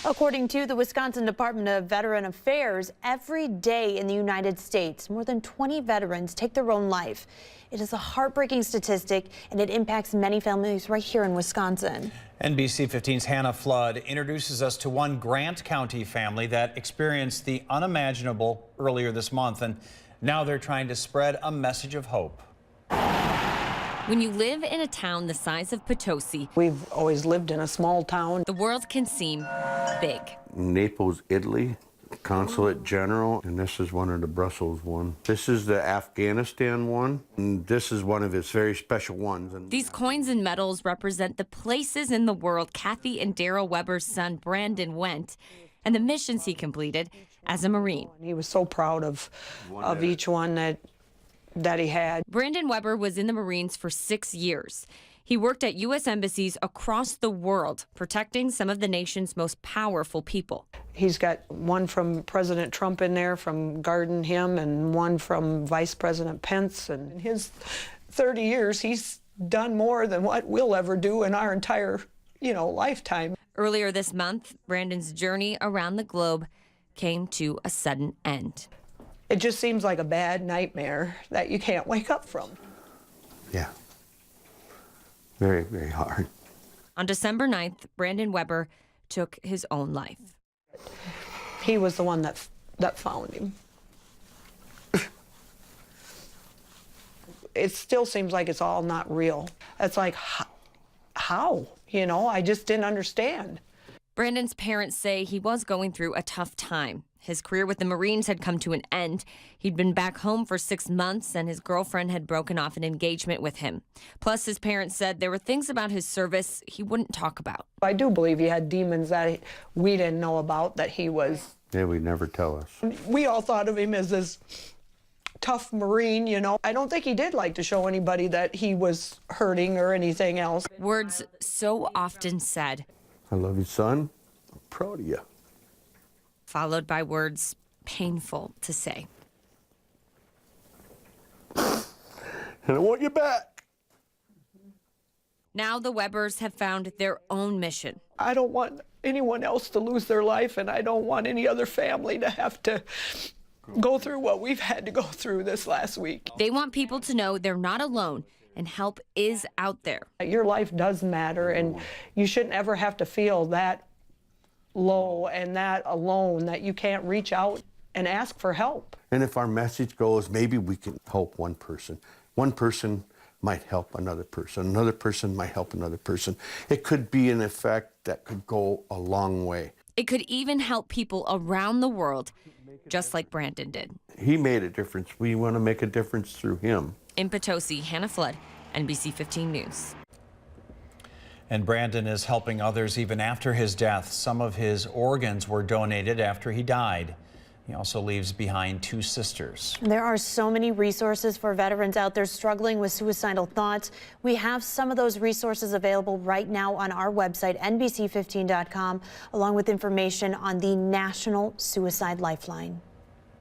According to the Wisconsin Department of Veteran Affairs, every day in the United States, more than 20 veterans take their own life. It is a heartbreaking statistic, and it impacts many families right here in Wisconsin. NBC 15's Hannah Flood introduces us to one Grant County family that experienced the unimaginable earlier this month, and now they're trying to spread a message of hope. When you live in a town the size of Potosi, we've always lived in a small town. The world can seem big. Naples, Italy, Consulate General, and this is one of the Brussels one. This is the Afghanistan one, and this is one of its very special ones. And these coins and medals represent the places in the world Kathy and Daryl Weber's son Brandon went, and the missions he completed as a Marine. He was so proud of each one that he had. Brandon Weber was in the Marines for 6 years. He worked at U.S. embassies across the world, protecting some of the nation's most powerful people. He's got one from President Trump in there, from guarding him, and one from Vice President Pence. And in his 30 years, he's done more than what we'll ever do in our entire, lifetime. Earlier this month, Brandon's journey around the globe came to a sudden end. It just seems like a bad nightmare that you can't wake up from. Yeah. Very, very hard. On December 9th, Brandon Weber took his own life. He was the one that found him. It still seems like it's all not real. It's like, how? I just didn't understand. Brandon's parents say he was going through a tough time. His career with the Marines had come to an end. He'd been back home for 6 months, and his girlfriend had broken off an engagement with him. Plus, his parents said there were things about his service he wouldn't talk about. I do believe he had demons that we didn't know about, that he was... They would never tell us. We all thought of him as this tough Marine, I don't think he did like to show anybody that he was hurting or anything else. Words so often said. I love you, son. I'm proud of you. Followed by words painful to say. And I want you back. Now the Webers have found their own mission. I don't want anyone else to lose their life, and I don't want any other family to have to go through what we've had to go through this last week. They want people to know they're not alone and help is out there. Your life does matter, and you shouldn't ever have to feel that low and that alone, that you can't reach out and ask for help. And if our message goes, maybe we can help one person. One person might help another person. Another person might help another person. It could be an effect that could go a long way. It could even help people around the world, just like Brandon did. He made a difference. We want to make a difference through him. In Potosi, Hannah Flood, NBC 15 News. And Brandon is helping others even after his death. Some of his organs were donated after he died. He also leaves behind 2 sisters. There are so many resources for veterans out there struggling with suicidal thoughts. We have some of those resources available right now on our website, NBC15.com, along with information on the National Suicide Lifeline.